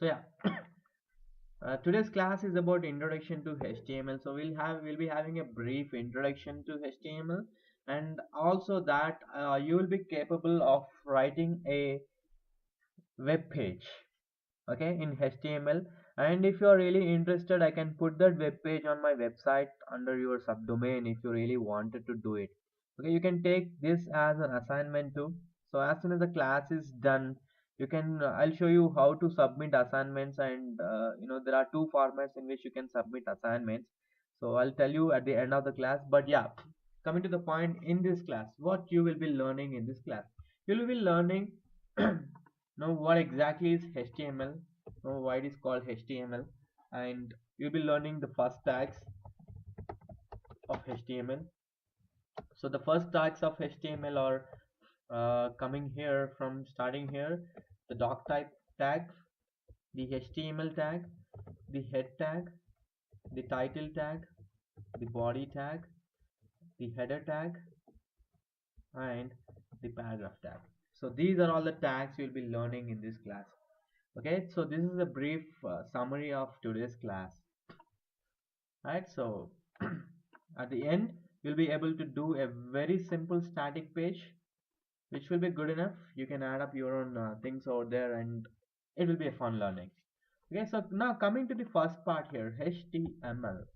So yeah, today's class is about introduction to HTML. So we'll be having a brief introduction to HTML, and also that you will be capable of writing a web page, okay, in HTML. And if you are really interested, I can put that web page on my website under your subdomain if you really wanted to do it. Okay, you can take this as an assignment too. So as soon as the class is done, you can I'll show you how to submit assignments, and there are two formats in which you can submit assignments. So I'll tell you at the end of the class. But yeah, coming to the point, in this class, what you will be learning in this class, you will be learning know what exactly is HTML, know why it is called HTML, and you'll be learning the first tags of HTML. So the first tags of HTML are coming here from starting here: the doc type tag, the HTML tag, the head tag, the title tag, the body tag, the header tag, and the paragraph tag. So these are all the tags you'll be learning in this class. Okay, so this is a brief summary of today's class. Right, so at the end you'll be able to do a very simple static page which will be good enough. You can add up your own things over there, and it will be a fun learning. Okay, so now coming to the first part here, HTML.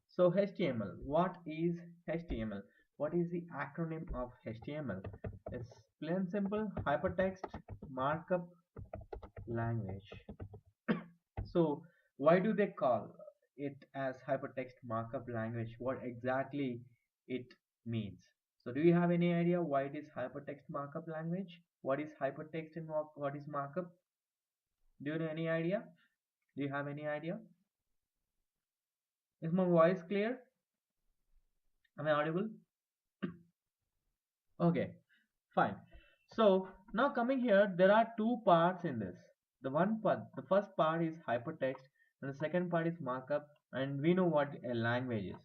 So HTML, what is HTML? What is the acronym of HTML? It's plain simple: hypertext markup language. So why do they call it as hypertext markup language? What exactly it means? So do you have any idea why it is hypertext markup language? What is hypertext and what is markup? Do you have any idea? Do you have any idea? Is my voice clear? Am I audible? Okay, fine. So now coming here, there are two parts in this. The first part is hypertext, and the second part is markup. And we know what a language is.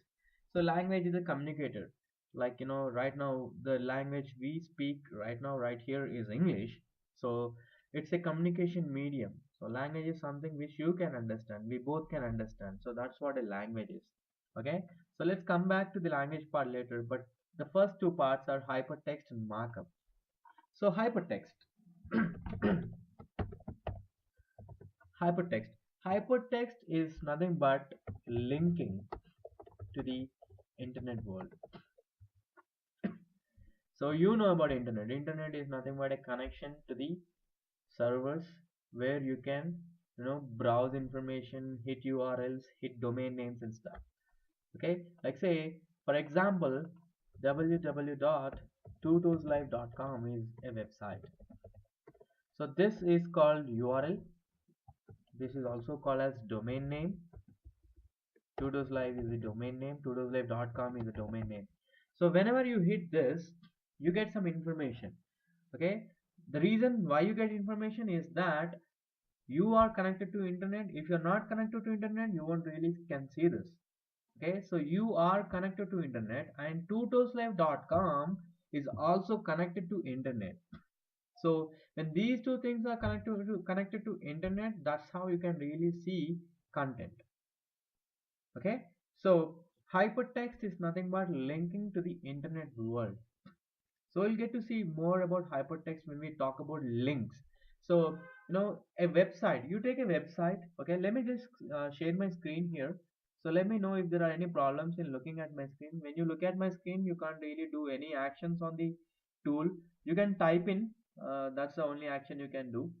So language is a communicator. Like right now the language we speak right now, right here, is English. So it's a communication medium. So language is something which you can understand. We both can understand. So that's what a language is. Okay. So let's come back to the language part later. But the first two parts are hypertext and markup. So hypertext. hypertext. Hypertext is nothing but linking to the internet world. So you know about internet. Internet is nothing but a connection to the servers where you can browse information, hit URLs, hit domain names and stuff. Okay, like say for example, www.tutoslive.com is a website. So this is called URL. This is also called as domain name. Tutoslive is the domain name. Tutoslive.com is the domain name. So whenever you hit this, you get some information. Okay, the reason why you get information is that you are connected to internet. If you're not connected to internet, you won't really can see this. Okay, so you are connected to internet, and tutoslive.com is also connected to internet. So when these two things are connected to internet, that's how you can really see content. Okay, so hypertext is nothing but linking to the internet world. So we'll get to see more about hypertext when we talk about links. So a website, you take a website. Okay, let me just share my screen here. So let me know if there are any problems in looking at my screen. When you look at my screen, you can't really do any actions on the tool. You can type in, that's the only action you can do.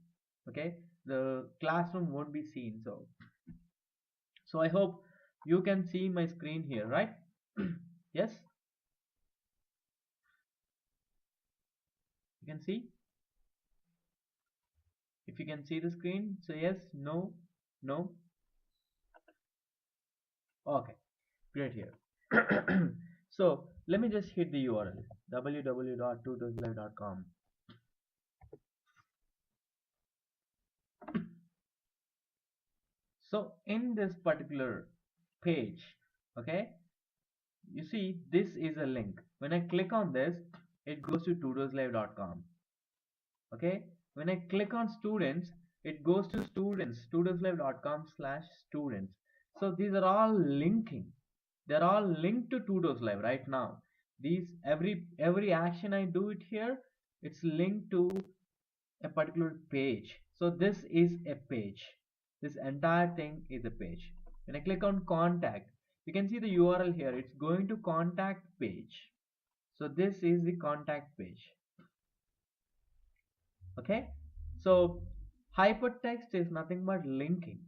Okay, the classroom won't be seen. So I hope you can see my screen here, right? Yes, you can see. If you can see the screen, say yes, no, no. Okay, great here. So let me just hit the URL www.tutoslive.com. So in this particular page, okay, you see this is a link. When I click on this, it goes to tutoslive.com. Okay, when I click on students, it goes to students, tutoslive.com/students. So these are all linking. They're all linked to Tutos Live right now. These every action I do it here, it's linked to a particular page. So this is a page. This entire thing is a page. When I click on contact, you can see the URL here. It's going to contact page. So this is the contact page. Okay. So hypertext is nothing but linking.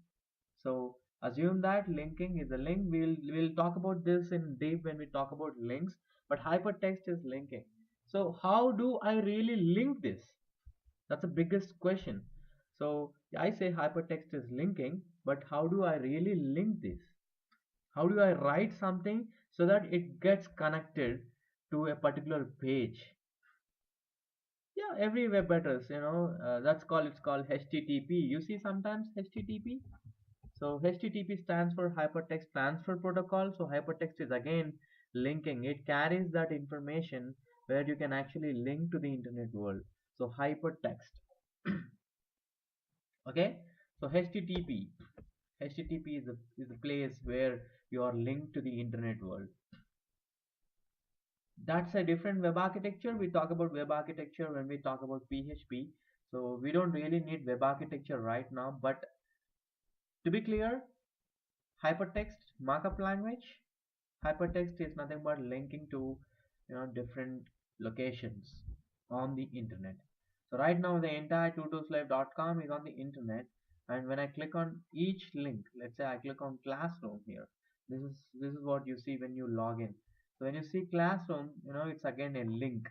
So assume that linking is a link. We'll talk about this in deep when we talk about links. But hypertext is linking. So how do I really link this? That's the biggest question. So I say hypertext is linking, but how do I really link this? How do I write something so that it gets connected to a particular page? Yeah, every web address, it's called HTTP. You see sometimes HTTP. So HTTP stands for Hypertext Transfer Protocol. So hypertext is again linking. It carries that information where you can actually link to the internet world. So hypertext. Okay. So HTTP is the place where you are linked to the internet world. That's a different web architecture. We talk about web architecture when we talk about PHP. So we don't really need web architecture right now. But to be clear, hypertext markup language, hypertext is nothing but linking to different locations on the internet. So right now the entire tutoslive.com is on the internet, and when I click on each link, let's say I click on classroom here, this is what you see when you log in. So when you see classroom, it's again a link.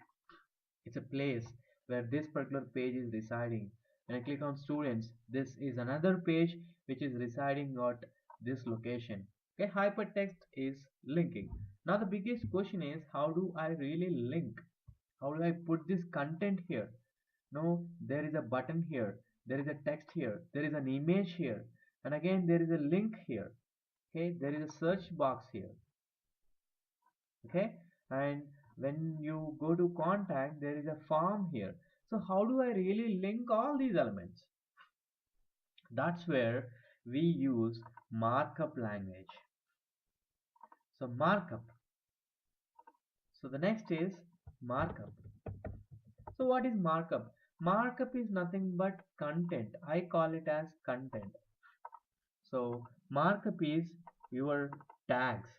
It's a place where this particular page is residing. When I click on students, this is another page which is residing at this location. Okay, hypertext is linking. Now the biggest question is, how do I really link? How do I put this content here? No, there is a button here, there is a text here, there is an image here, and again there is a link here. Okay, there is a search box here. Okay, and when you go to contact, there is a form here. So how do I really link all these elements? That's where we use markup language. So markup. So the next is markup. So what is markup? Markup is nothing but content. I call it as content. So markup is your tags.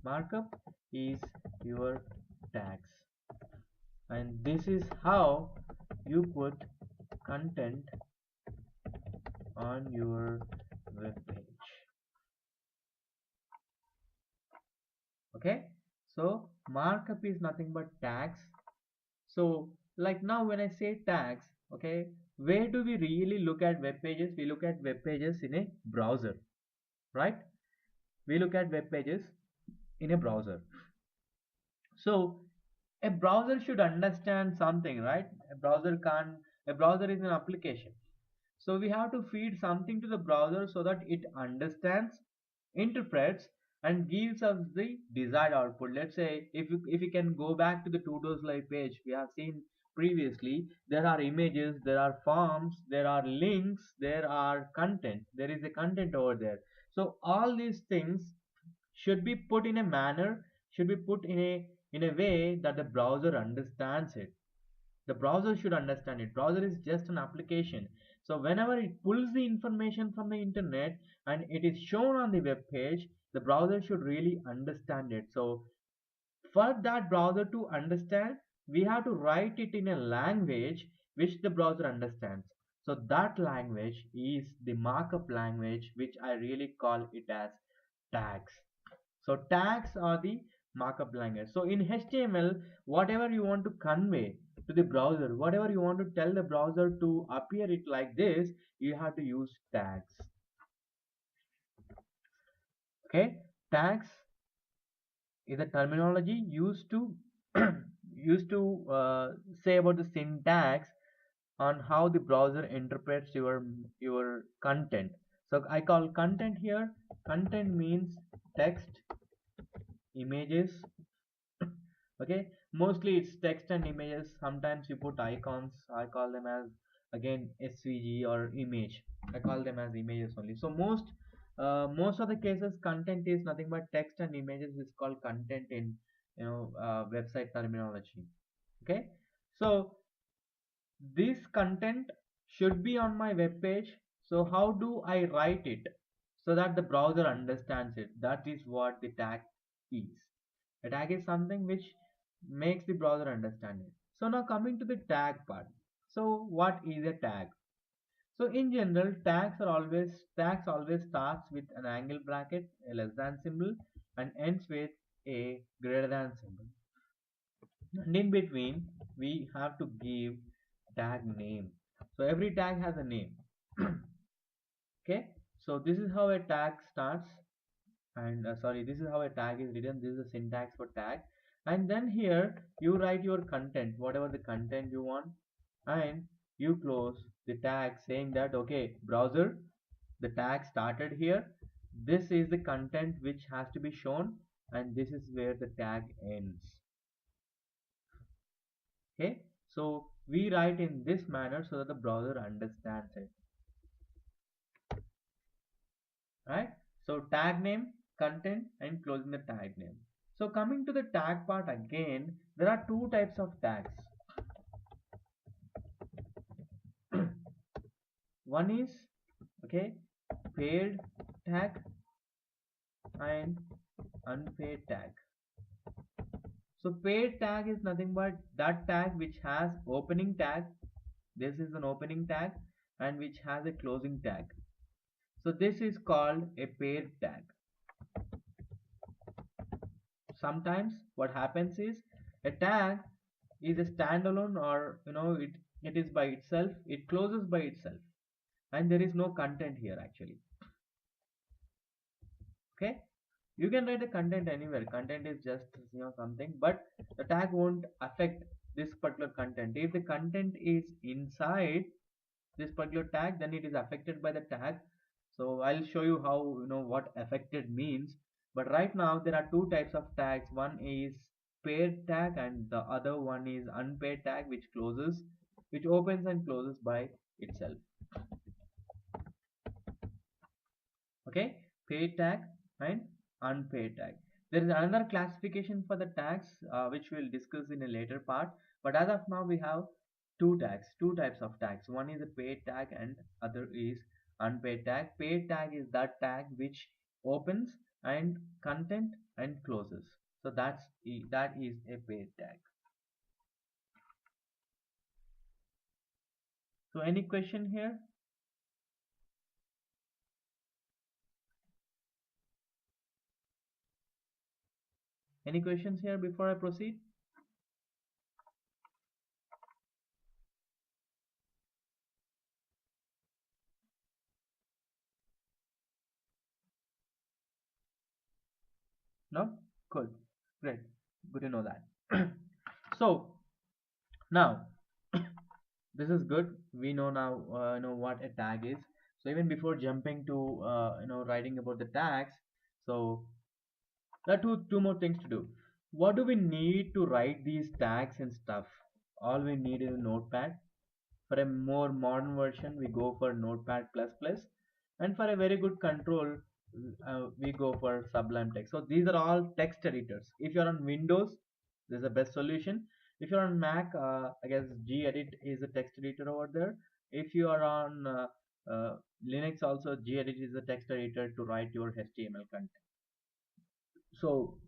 Markup is your tags, and this is how you put content on your web page. Okay, so markup is nothing but tags. So like now when I say tags, okay, where do we really look at web pages? We look at web pages in a browser, right? We look at web pages in a browser. So a browser should understand something, right? A browser is an application. So we have to feed something to the browser so that it understands, interprets, and gives us the desired output. Let's say if we can go back to the Tutos Live page, we have seen previously, there are images, there are forms, there are links, there are content. There is a content over there. So all these things should be put in a manner, should be put in a way that the browser understands it. The browser should understand it. Browser is just an application. So whenever it pulls the information from the internet and it is shown on the web page, the browser should really understand it. So for that browser to understand, we have to write it in a language which the browser understands. So that language is the markup language, which I really call it as tags. So tags are the markup language. So in HTML, whatever you want to convey to the browser, whatever you want to tell the browser to appear it like this, you have to use tags. Okay, tags is a terminology used to say about the syntax on how the browser interprets your content. So I call content here. Content means text, images, okay, Mostly it's text and images. Sometimes you put icons. I call them as again SVG or image. I call them as images only. So most of the cases content is nothing but text and images is called content in website terminology. Okay, so this content should be on my web page. So how do I write it so that the browser understands it? That is what the tag is. A tag is something which makes the browser understand it. So now coming to the tag part. So what is a tag? So in general, tags always starts with an angle bracket, a less than symbol, and ends with a greater than symbol. And in between, we have to give tag name. So every tag has a name. Okay, so this is how a tag starts, and sorry, this is how a tag is written. This is the syntax for tag. And then here you write your content, whatever the content you want, and you close the tag saying that okay, browser, the tag started here. This is the content which has to be shown, and this is where the tag ends. Okay, so we write in this manner so that the browser understands it. Right, so tag name, content, and closing the tag name. So coming to the tag part again, there are two types of tags. One is okay, paid tag and unpaid tag. So paid tag is nothing but that tag which has opening tag. This is an opening tag, and which has a closing tag. So this is called a paid tag. Sometimes what happens is a tag is a standalone, or it is by itself, it closes by itself, and there is no content here actually. Okay, you can write the content anywhere. Content is just something, but the tag won't affect this particular content. If the content is inside this particular tag, then it is affected by the tag. So I'll show you how what affected means. But right now there are two types of tags. One is paid tag, and the other one is unpaid tag, which opens and closes by itself. Okay, paid tag and unpaid tag. There is another classification for the tags, which we'll discuss in a later part. But as of now, we have two types of tags. One is a paid tag and other is unpaid tag. Paid tag is that tag which opens and content and closes. So that is a paid tag. So any question here? Any questions here before I proceed? No? Good. Great. Good to know that. So now this is good. We know now know what a tag is. So even before jumping to writing about the tags, so there are two more things to do. What do we need to write these tags and stuff? All we need is a notepad. For a more modern version, we go for Notepad++, and for a very good control, we go for Sublime Text. So these are all text editors. If you're on Windows, this is the best solution. If you're on Mac, I guess gedit is a text editor over there. If you are on Linux, also gedit is a text editor to write your HTML content. So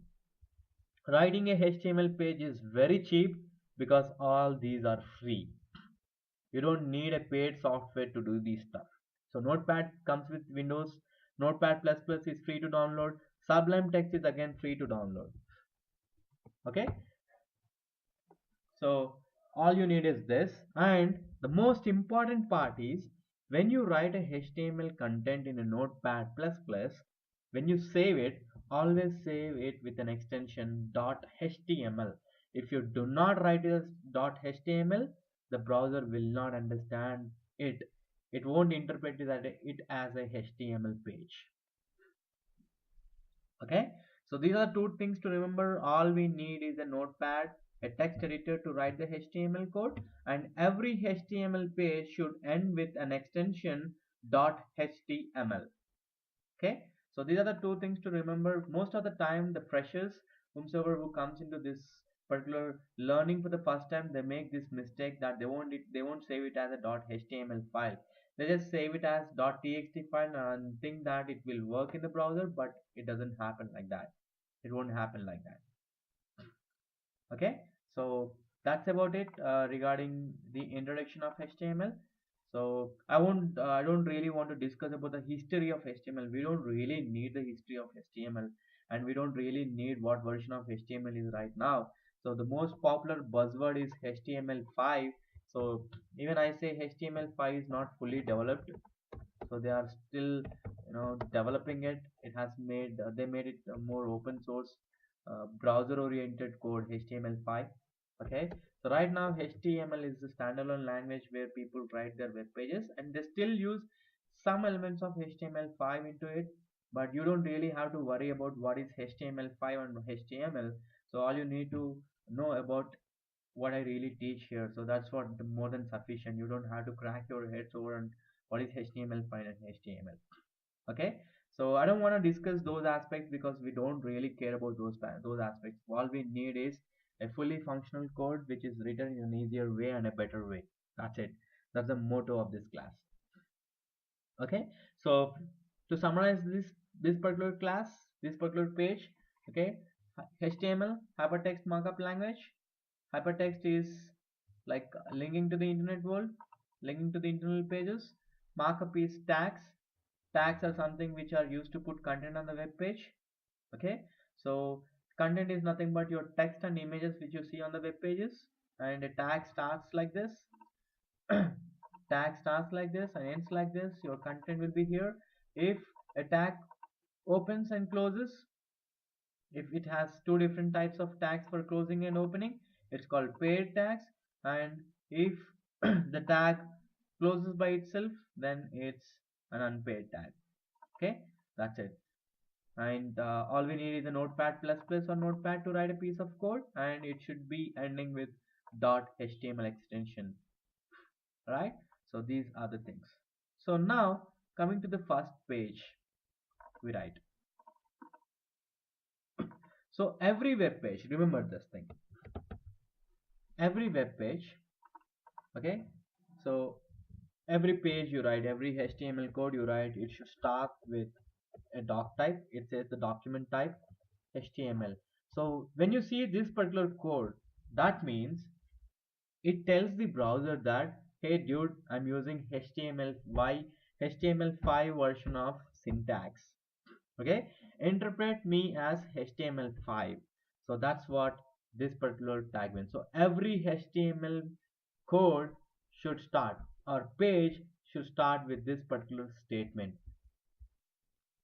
writing a HTML page is very cheap because all these are free. You don't need a paid software to do these stuff. So Notepad comes with Windows. Notepad++ is free to download. Sublime Text is again free to download. Okay, so all you need is this. And the most important part is when you write a HTML content in a Notepad++, when you save it, always save it with an extension .html. If you do not write it as .html, the browser will not understand it. It won't interpret it as a HTML page. Okay, so these are two things to remember. All we need is a notepad a text editor to write the HTML code, and every HTML page should end with an extension .html. Okay, so these are the two things to remember. Most of the time the freshers, whomsoever who comes into this particular learning for the first time, they make this mistake that they won't save it as a .html file. They just save it as .txt file and think that it will work in the browser, but it doesn't happen like that. It won't happen like that. Okay, so that's about it regarding the introduction of HTML. So I don't really want to discuss about the history of HTML. We don't really need the history of HTML, and we don't really need what version of HTML is right now. So the most popular buzzword is HTML5. So even I say HTML5 is not fully developed, so they are still developing it. It has made they made it a more open source browser oriented code, HTML5. Okay, so right now HTML is the standalone language where people write their web pages, and they still use some elements of HTML5 into it, but you don't really have to worry about what is HTML5 and HTML. So all you need to know about what I really teach here. So that's what more than sufficient. You don't have to crack your heads over on what is HTML5 and HTML. Okay, so I don't want to discuss those aspects because we don't really care about those aspects. All we need is a fully functional code which is written in an easier way and a better way. That's it. That's the motto of this class. Okay, so to summarize this particular class, this particular page, okay, HTML, hypertext markup language. Hypertext is like linking to the internet world, linking to the internal pages. Markup is tags. Tags are something which are used to put content on the web page. Okay, so content is nothing but your text and images which you see on the web pages, and a tag starts like this. Tag starts like this and ends like this. Your content will be here. If a tag opens and closes, if it has two different types of tags for closing and opening, it's called paired tags. And if the tag closes by itself, then it's an unpaired tag. Okay, that's it. And all we need is a notepad plus plus or notepad to write a piece of code, and it should be ending with .html extension, right? So these are the things. So now coming to the first page, we write. So every web page, remember this thing, every web page, okay, so every page you write, every HTML code you write, it should start with a doc type. It says the document type HTML. So when you see this particular code, that means it tells the browser that, hey dude, I'm using HTML5 version of syntax. Okay, interpret me as HTML5. So that's what this particular tag means. So every HTML code should start, or page should start with this particular statement.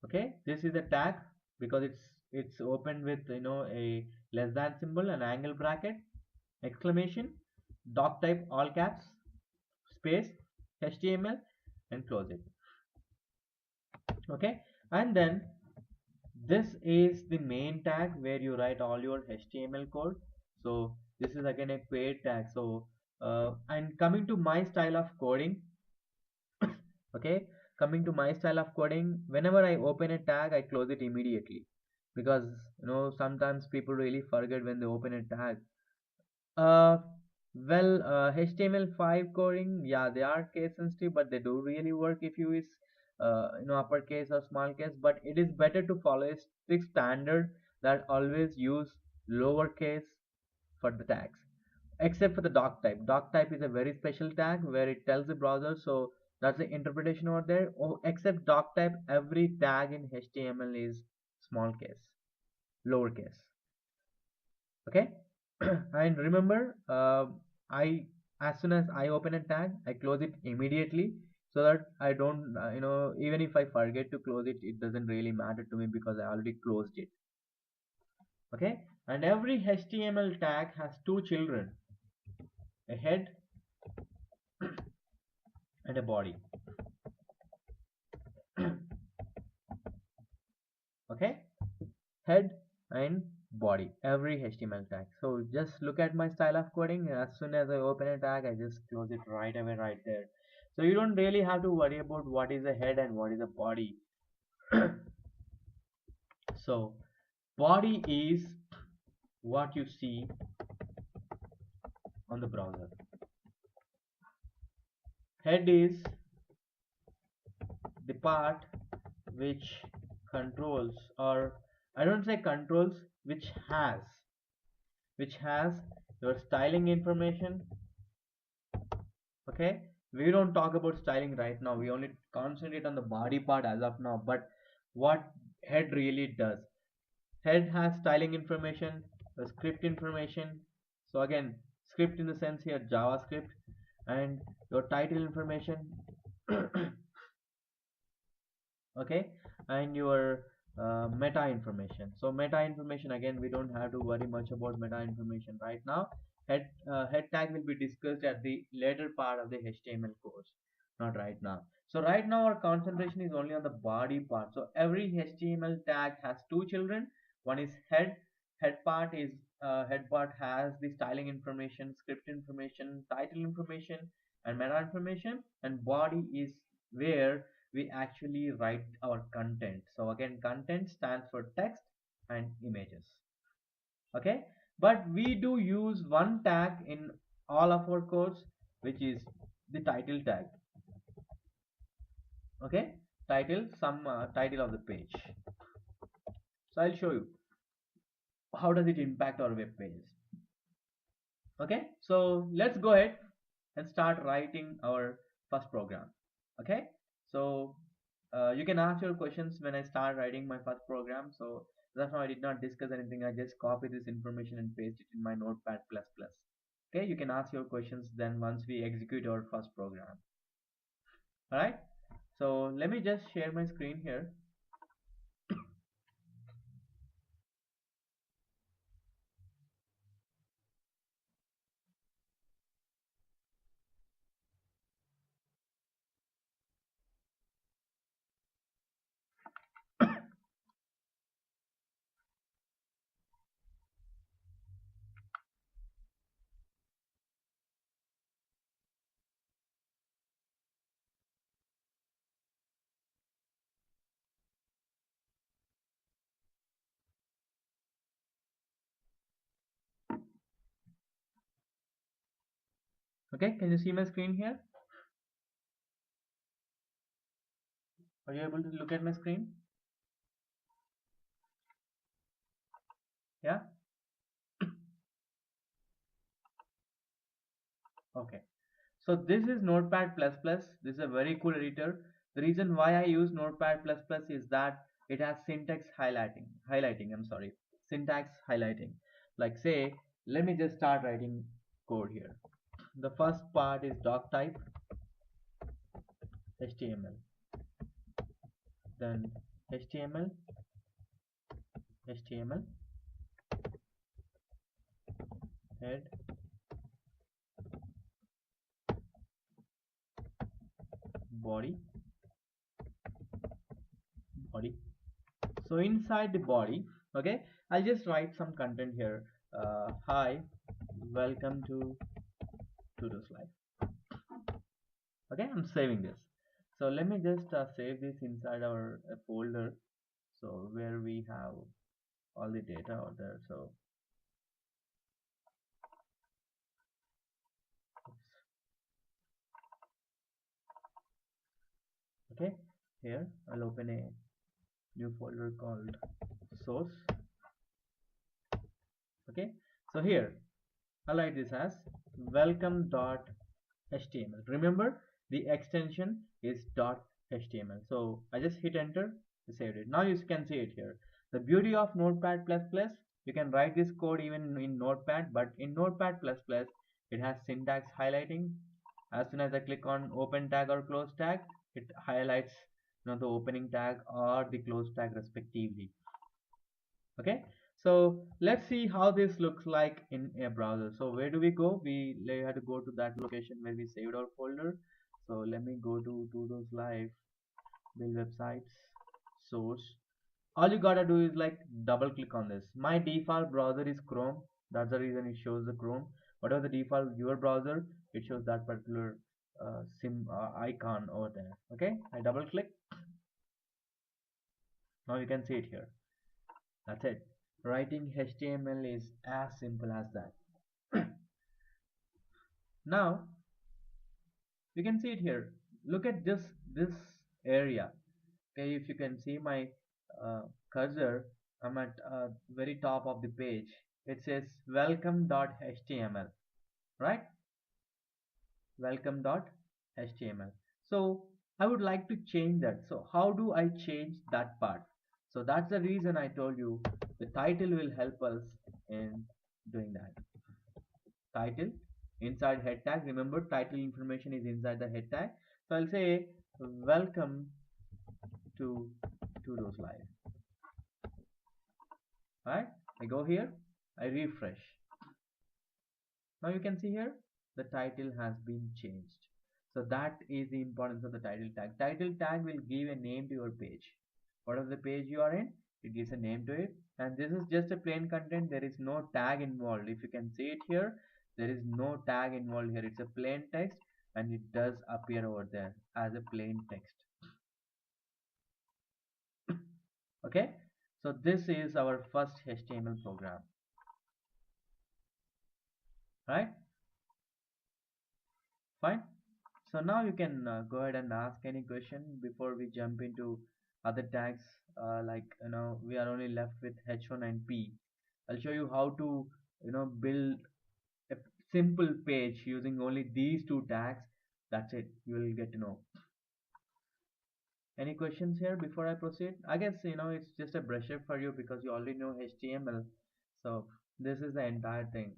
Okay, this is a tag because it's opened with a less than symbol, an angle bracket, exclamation, doc type all caps, space, HTML, and close it. Okay, and then this is the main tag where you write all your HTML code. So this is again a paired tag. So and coming to my style of coding, okay, coming to my style of coding, whenever I open a tag, I close it immediately, because sometimes people really forget when they open a tag. uh HTML5 coding, yeah, they are case sensitive, but they do really work if you use uppercase or small case. But it is better to follow a strict standard that always use lowercase for the tags, except for the doc type. Doc type is a very special tag where it tells the browser, so that's the interpretation over there. Oh, except doc type, every tag in HTML is small case, lowercase. Okay, and remember, I as soon as I open a tag, I close it immediately, so that I don't even if I forget to close it, it doesn't really matter to me because I already closed it. Okay, and every HTML tag has two children, a head and a body. Okay, head and body, every HTML tag. So just look at my style of coding. As soon as I open a tag, I just close it right away right there. So you don't really have to worry about what is a head and what is a body. So body is what you see on the browser. Head is the part which controls, or I don't say controls, which has your styling information. Okay, we don't talk about styling right now, we only concentrate on the body part as of now. But what head really does, head has styling information, the script information. So again, script in the sense here JavaScript, and your title information. Okay, and your meta information. So meta information, again, we don't have to worry much about meta information right now. Head tag will be discussed at the later part of the HTML course, not right now. So right now our concentration is only on the body part. So every HTML tag has two children. One is head. Head part has the styling information, script information, title information, and meta information. And body is where we actually write our content. So again, content stands for text and images. Okay, but we do use one tag in all of our codes, which is the title tag. Okay, title of the page. So I'll show you how does it impact our web pages. Okay, so let's go ahead and start writing our first program. Okay, so you can ask your questions when I start writing my first program. So that's why I did not discuss anything, I just copy this information and paste it in my notepad plus plus. Okay, you can ask your questions then once we execute our first program. All right, so let me just share my screen here. Okay, can you see my screen here? Are you able to look at my screen? Yeah. Okay, so this is Notepad++. This is a very cool editor. The reason why I use Notepad++ is that it has syntax highlighting. Like say, let me just start writing code here. The first part is doc type HTML, then HTML, HTML, head, body, body. So inside the body, okay, I'll just write some content here. Hi, welcome to Tutor's Life. Okay, I'm saving this. So let me just save this inside our folder, so where we have all the data out there. So okay, here I'll open a new folder called source. Okay, so here I'll write this as welcome.html. Remember, the extension is .html. So I just hit enter to save it. Now you can see it here. The beauty of Notepad++, you can write this code even in Notepad, but in Notepad++, it has syntax highlighting. As soon as I click on open tag or close tag, it highlights the opening tag or the close tag respectively. Okay, so let's see how this looks like in a browser. So where do we go? We have to go to that location where we saved our folder. So let me go to Tutor's Life, build websites, source. all you gotta do is like double click on this. My default browser is Chrome. That's the reason it shows the Chrome. Whatever the default your browser, it shows that particular sim icon over there. Okay, I double click. Now you can see it here. That's it. Writing HTML is as simple as that. Now you can see it here. Look at this area. Okay, if you can see my cursor, I'm at very top of the page. It says welcome.html, right? Welcome.html. So I would like to change that. So how do I change that part? So that's the reason I told you the title will help us in doing that. Title inside head tag. Remember, title information is inside the head tag. So I'll say welcome to Tudos Live. Right? I go here, I refresh. Now you can see here the title has been changed. So that is the importance of the title tag. Title tag will give a name to your page. Whatever the page you are in, it gives a name to it. And this is just a plain content. There is no tag involved. If you can see it here, there is no tag involved here. It's a plain text and it does appear over there as a plain text. Okay, so this is our first HTML program, right? Fine. So now you can go ahead and ask any question before we jump into other tags. Like we are only left with H1 and P. I'll show you how to build a simple page using only these two tags. That's it. You will get to know. Any questions here before I proceed? I guess it's just a brush up for you because you already know HTML. So this is the entire thing.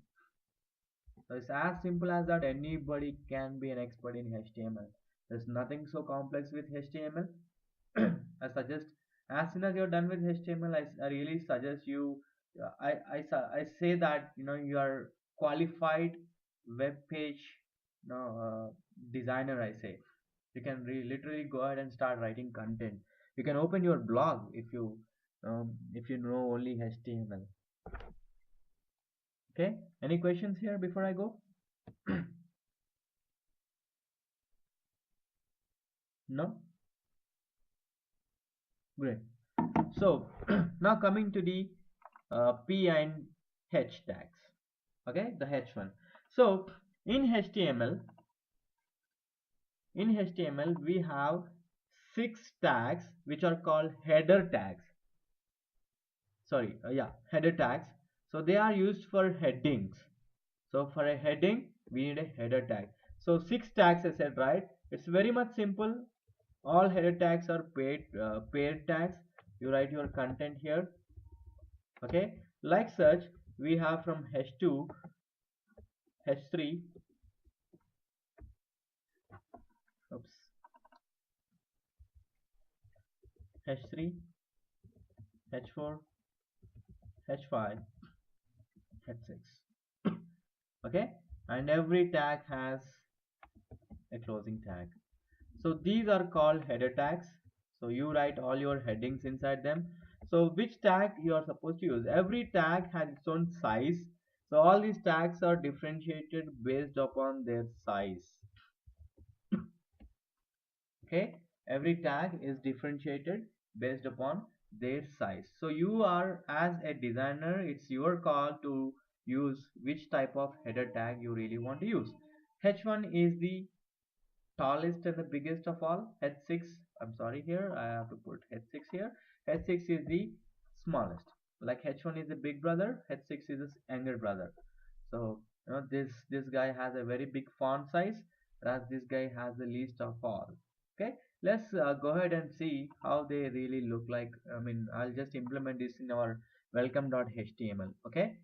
So it's as simple as that. Anybody can be an expert in HTML. There's nothing so complex with HTML. I suggest as soon as you're done with HTML, I really suggest you. I say that you are qualified web page designer. I say you can literally go ahead and start writing content. You can open your blog if you know only HTML. Okay. Any questions here before I go? No? Great. So now coming to the P and H tags. Okay, the H1. So in HTML, we have 6 tags which are called header tags. Sorry, header tags. So they are used for headings. So for a heading, we need a header tag. So 6 tags I said, right? It's very much simple. All header tags are paired tags. You write your content here. Okay, like such, we have from H2, H3, oops, H3, H4, H5, H6. Okay, and every tag has a closing tag. So these are called header tags. So you write all your headings inside them. So which tag you are supposed to use? Every tag has its own size. So all these tags are differentiated based upon their size. Okay, every tag is differentiated based upon their size. So you are, as a designer, it's your call to use which type of header tag you really want to use. H1 is the tallest and the biggest of all. H6, I'm sorry, here I have to put H6 here. H6 is the smallest. Like H1 is the big brother, H6 is the younger brother. So this guy has a very big font size, whereas this guy has the least of all. Okay, let's go ahead and see how they really look like. I mean, I'll just implement this in our welcome.html. Okay.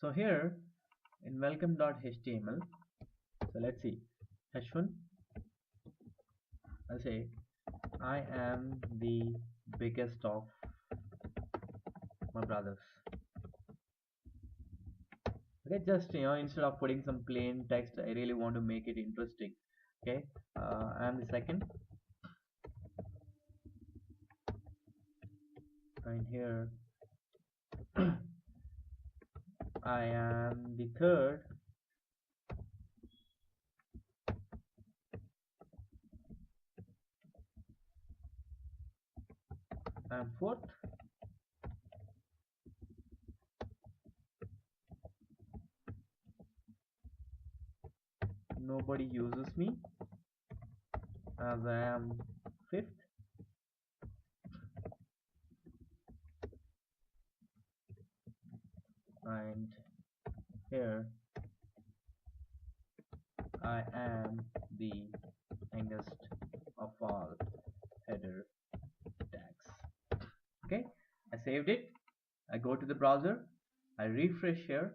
So here in welcome.html, so let's see, H1, I'll say I am the biggest of my brothers. Okay, just instead of putting some plain text, I really want to make it interesting. Okay, I am the second, and here I am the third, I am fourth, nobody uses me as I am fifth, and here I am the youngest of all header tags. Okay, I saved it. I go to the browser, I refresh here,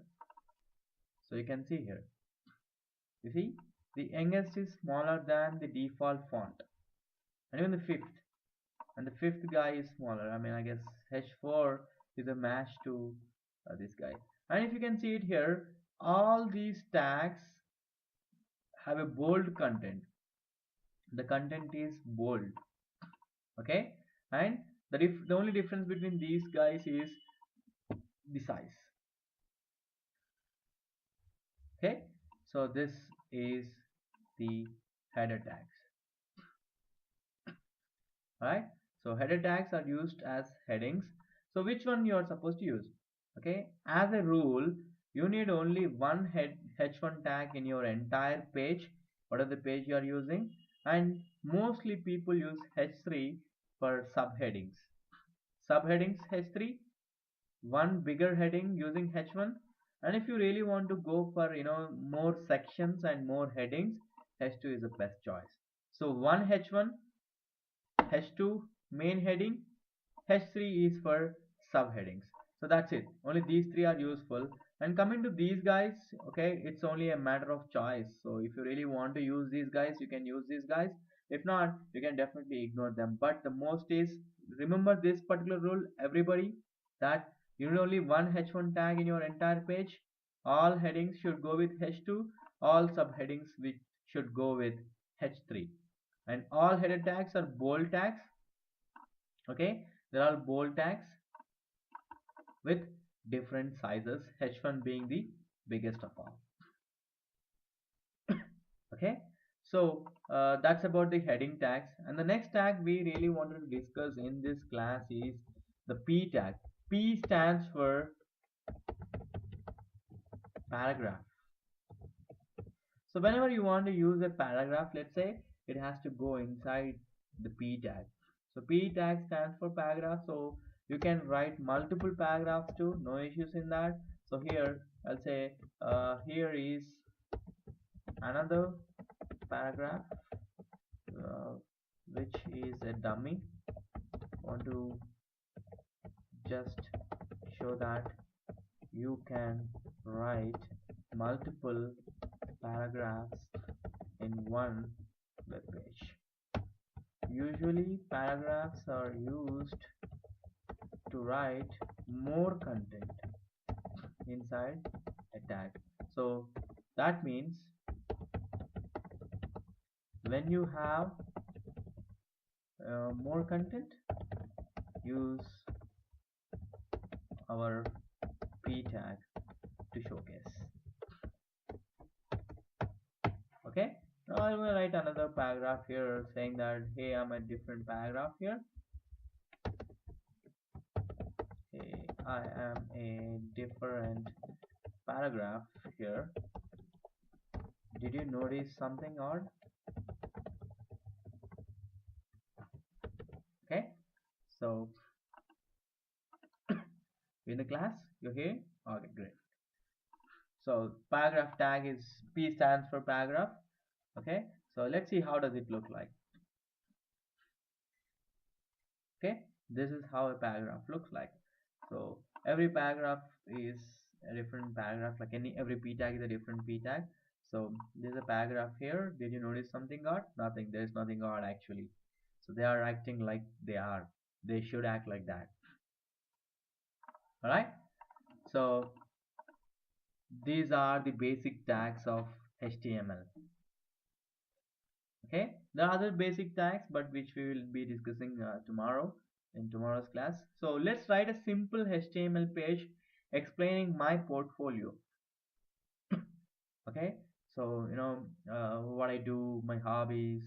so you can see here. You see, the youngest is smaller than the default font, and even the fifth, and the fifth guy is smaller. I mean, I guess H4 is a match to this guy. And if you can see it here, all these tags have a bold content. The content is bold. Okay, and the only difference between these guys is the size. Okay, so this is the header tags. Right, so header tags are used as headings. So which one you are supposed to use? Okay, as a rule you need only one h1 tag in your entire page, whatever the page you are using, and mostly people use h3 for subheadings h3, one bigger heading using h1, and if you really want to go for more sections and more headings, h2 is the best choice. So one h1, h2 main heading, h3 is for subheadings. So that's it, only these three are useful. And coming to these guys, okay, it's only a matter of choice. So if you really want to use these guys, you can use these guys. If not, you can definitely ignore them. But the most is, remember this particular rule, everybody, that you need only one h1 tag in your entire page. All headings should go with h2, all subheadings which should go with h3, and all header tags are bold tags. Okay, they're all bold tags with different sizes, h1 being the biggest of all. Okay, so that's about the heading tags. And the next tag we really wanted to discuss in this class is the p tag. P stands for paragraph. So whenever you want to use a paragraph, let's say, it has to go inside the p tag. So p tag stands for paragraph, so you can write multiple paragraphs too, no issues in that. So here I'll say here is another paragraph, uh, which is a dummy. Want to just show that you can write multiple paragraphs in one web page. Usually paragraphs are used to write more content inside a tag. So that means when you have more content, use our p tag to showcase. Okay, now I will write another paragraph here saying that, hey, I'm a different paragraph here. Hey, I am a different paragraph here. Did you notice something odd? Okay, so in the class, you're here. Okay, great. So paragraph tag is, P stands for paragraph. Okay, so let's see how does it look like. Okay, this is how a paragraph looks like. So every paragraph is a different paragraph, like every p tag is a different p tag. So there's a paragraph here. Did you notice something odd? Nothing, there's nothing odd actually. So they are acting like they should act like that. All right, so these are the basic tags of HTML. Okay, there are other basic tags, but which we will be discussing tomorrow in tomorrow's class. So let's write a simple HTML page explaining my portfolio. Okay, so what I do, my hobbies,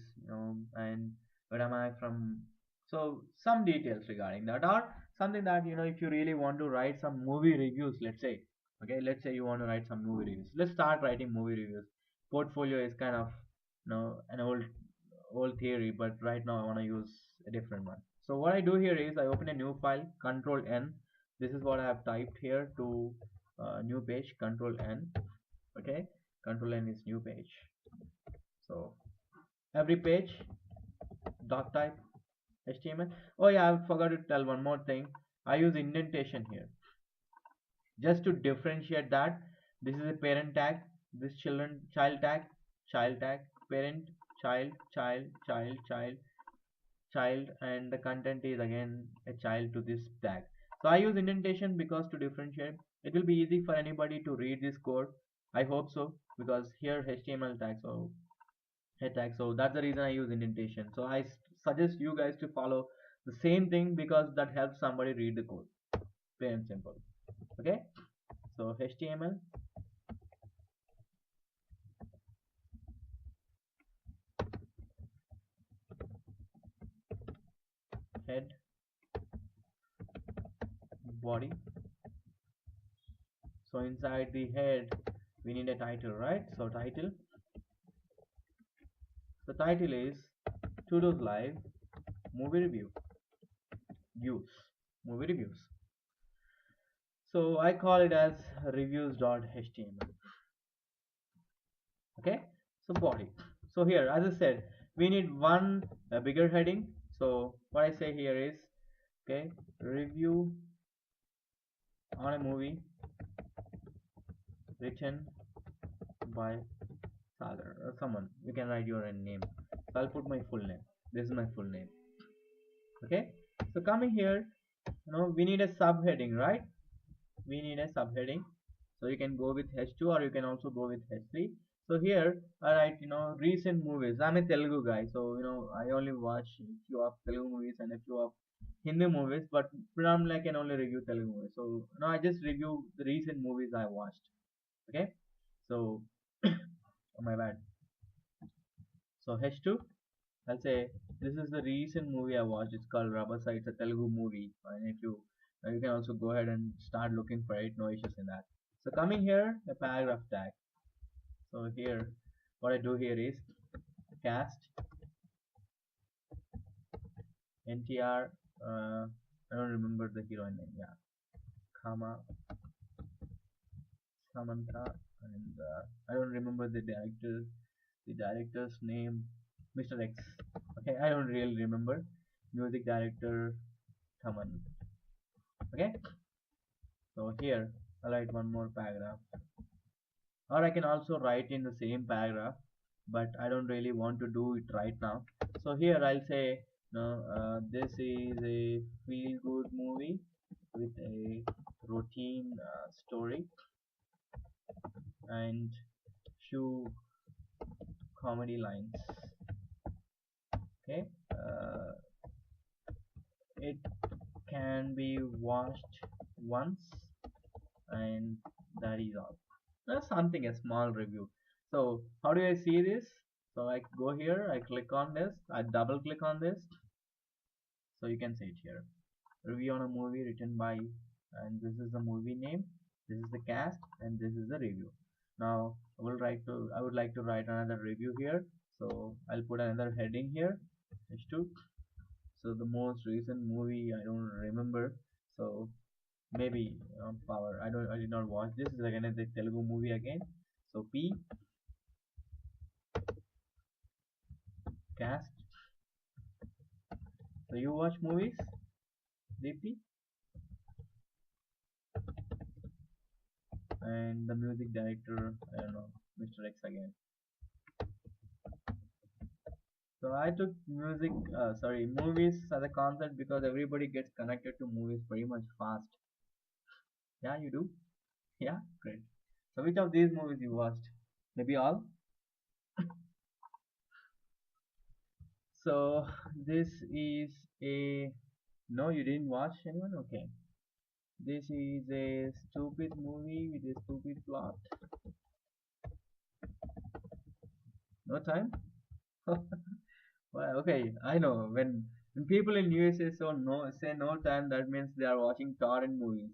and where am I from. So some details regarding that, or something that if you really want to write some movie reviews, let's say. Okay, let's say you want to write some movie reviews. Let's start writing movie reviews. Portfolio is kind of an old theory, but right now I want to use a different one. So what I do here is I open a new file, Control N. This is what I have typed here to new page, Control N. Okay, Control N is new page. So every page dot type HTML. Oh yeah, I forgot to tell one more thing. I use indentation here just to differentiate that this is a parent tag, this child tag, parent, child, and the content is again a child to this tag. So I use indentation because to differentiate. It will be easy for anybody to read this code. I hope so, because here HTML tag, so head tag, so that's the reason I use indentation. So I suggest you guys to follow the same thing because that helps somebody read the code. Plain and simple. Okay, so HTML head body. So inside the head we need a title, right? So title, the title is Today's Live movie review views movie reviews. So I call it as reviews.html. Okay, so body. So here, as I said, we need one bigger heading. So what I say here is, okay, review on a movie written by Sagar or someone. You can write your own name. So I'll put my full name. This is my full name. Okay, so coming here, we need a subheading, right? We need a subheading. So you can go with H2 or you can also go with H3. So here I write recent movies. I'm a Telugu guy, so I only watch a few of Telugu movies and a few of Hindi movies, but predominantly I can only review Telugu movies. So I just review the recent movies I watched. Okay, so oh my bad. So H2, I'll say this is the recent movie I watched. It's called Rabasa. It's a Telugu movie, and if you can also go ahead and start looking for it. No issues in that. So coming here, the paragraph tag. So here, what I do here is cast NTR. I don't remember the heroine name. Yeah, Kama Samantha, and I don't remember the director. The director's name, Mr. X. Okay, I don't really remember. Music director Thaman. Okay, so here I'll write one more paragraph, or I can also write in the same paragraph, but I don't really want to do it right now. So here I'll say no, this is a feel good movie with a routine story and few comedy lines. Okay, it can be watched once, and that is all. That's something, a small review. So how do I see this? So I go here, I click on this, I double click on this, so you can see it here. Review on a movie written by, and this is the movie name, this is the cast, and this is the review. Now I would like to write another review here, so I'll put another heading here, H2. So the most recent movie I don't remember, so maybe Power. I did not watch this. Is again a Telugu movie again. So P cast. So you watch movies, Deepti, and the music director, I don't know, Mr. X again. So I took movies as a concept because everybody gets connected to movies pretty much fast. Yeah, you do. Yeah, great. So which of these movies you watched? Maybe all. So this is a, no, you didn't watch anyone? Okay. This is a stupid movie with a stupid plot. No time? Well, okay, I know when people in USA say no time, that means they are watching torrent movies.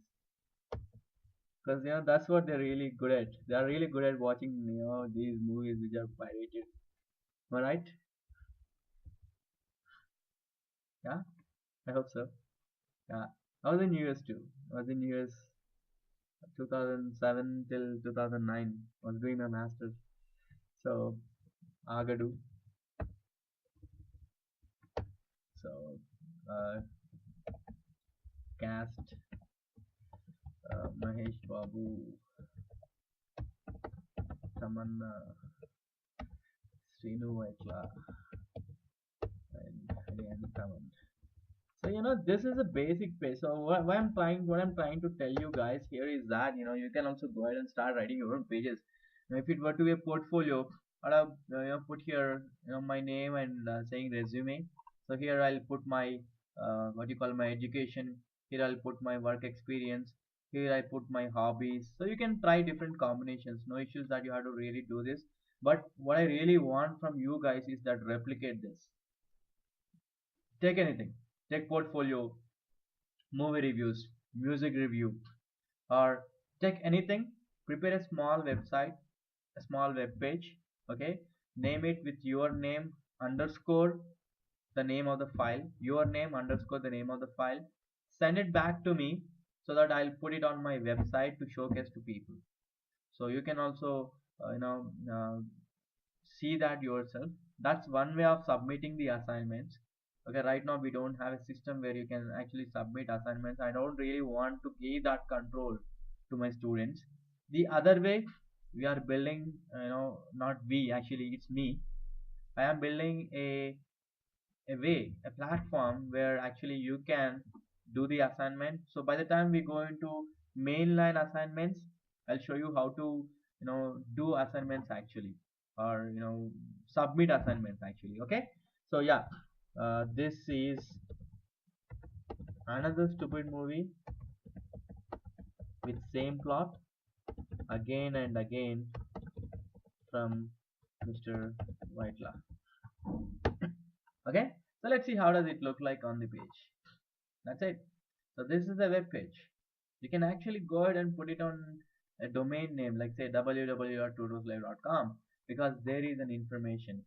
Because that's what they're really good at. They are really good at watching these movies which are pirated. Am I right? Yeah, I hope so. Yeah, I was in US too. I was in US 2007 till 2009. I was doing my masters. So Agadu. So cast Mahesh Babu, Tamanna, Srinu Vaikla, and Harian Kaman. So this is a basic base. So what I'm trying to tell you guys here is that you can also go ahead and start writing your own pages. Now, if it were to be a portfolio, I'd have put here my name and saying resume. So here I'll put my what you call my education. Here I'll put my work experience. Here I put my hobbies. So you can try different combinations. No issues that you have to really do this. But what I really want from you guys is that replicate this. Take anything. Take portfolio, movie reviews, music review, or take anything. Prepare a small website, a small web page. Okay, name it with your name underscore the name of the file, your name underscore the name of the file. Send it back to me so that I'll put it on my website to showcase to people. So you can also see that yourself. That's one way of submitting the assignments. Okay, right now we don't have a system where you can actually submit assignments. I don't really want to give that control to my students. The other way, we are building, not we, actually it's me. I am building a way, a platform where actually you can do the assignment. So by the time we go into mainline assignments, I'll show you how to do assignments actually, or submit assignments actually. Okay, so yeah, this is another stupid movie with same plot again and again from Mr. Whitela. Okay, so let's see how does it look like on the page. That's it. So this is the web page. You can actually go ahead and put it on a domain name like say www.tutorslive.com because there is an information.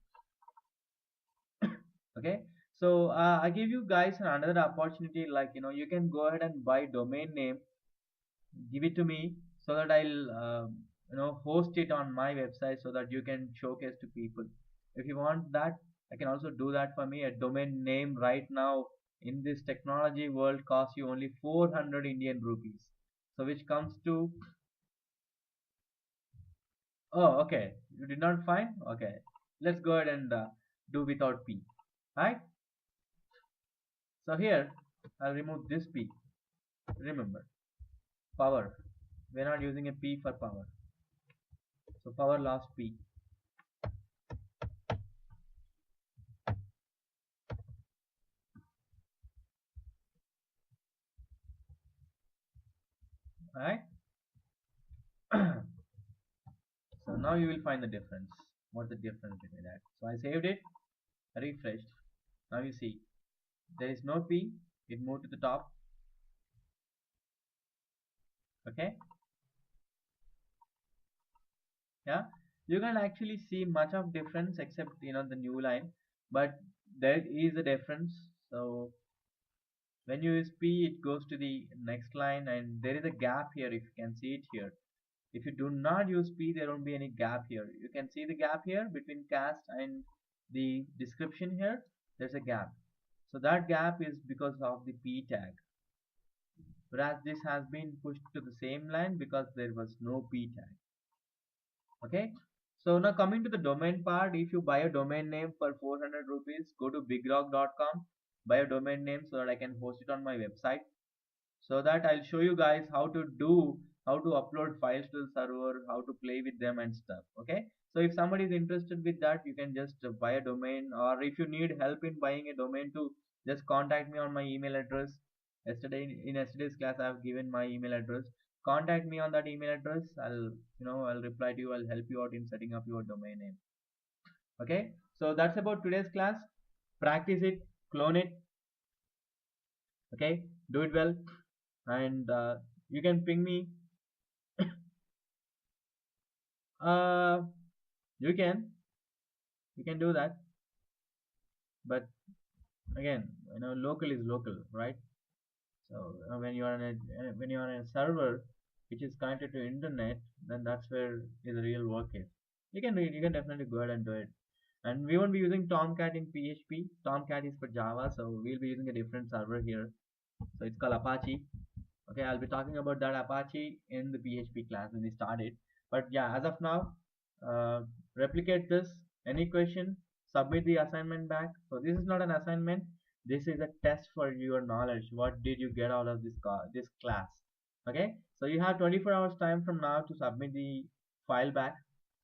Okay, so I give you guys another opportunity, like you can go ahead and buy domain name, give it to me so that I'll host it on my website so that you can showcase to people. If you want that, I can also do that for me. A domain name right now in this technology world costs you only 400 Indian rupees. So which comes to, oh, okay, you did not find? Okay, let's go ahead and do without P, right? So here I'll remove this P. Remember, power. We're not using a P for power. So power lost P. Alright. So now you will find the difference. What's the difference between that? So I saved it, refreshed. Now you see there is no P, it moved to the top. Okay, yeah, you can actually see much of difference except the new line, but there is a difference. So when you use P, it goes to the next line, and there is a gap here if you can see it here. If you do not use P, there won't be any gap here. You can see the gap here between cast and the description here. There's a gap. So that gap is because of the P tag. Whereas this has been pushed to the same line because there was no P tag. Okay. So now coming to the domain part, if you buy a domain name for 400 rupees, go to bigrock.com, buy a domain name so that I can host it on my website. So that I'll show you guys how to do how to upload files to the server, how to play with them and stuff. Okay, so if somebody is interested with that, you can just buy a domain, or if you need help in buying a domain too, just contact me on my email address. Yesterday in yesterday's class I have given my email address. Contact me on that email address. I'll reply to you. I'll help you out in setting up your domain name. Okay, so that's about today's class. Practice it, clone it. Okay, do it well, and you can ping me. uh you can do that, but again, local is local, right? So when you are when you are in a server which is connected to internet, then that's where the real work is. You can definitely go ahead and do it. And we won't be using Tomcat in PHP. Tomcat is for Java, so we'll be using a different server here. So it's called Apache. Okay, I'll be talking about that Apache in the PHP class when we start it. But yeah, as of now, uh, replicate this. Any question, submit the assignment back. So this is not an assignment. This is a test for your knowledge. What did you get out of this class? Okay, so you have 24 hours time from now to submit the file back.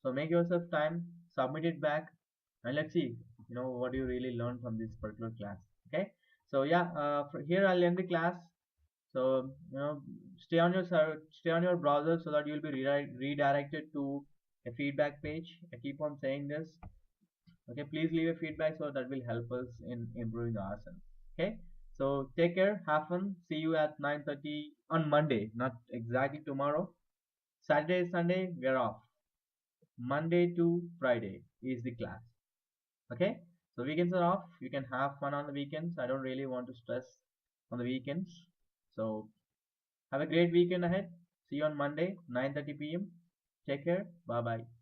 So make yourself time, submit it back, and let's see, what you really learned from this particular class. Okay, so yeah, here I'll end the class. So stay on your browser so that you'll be redirected to a feedback page. I keep on saying this. Okay, please leave a feedback so that will help us in improving ourselves. Okay, so take care, have fun. See you at 9:30 on Monday, not exactly tomorrow. Saturday, Sunday, we're off. Monday to Friday is the class. Okay, so weekends are off. You can have fun on the weekends. I don't really want to stress on the weekends. So have a great weekend ahead. See you on Monday, 9:30 p.m. Take care. Bye bye.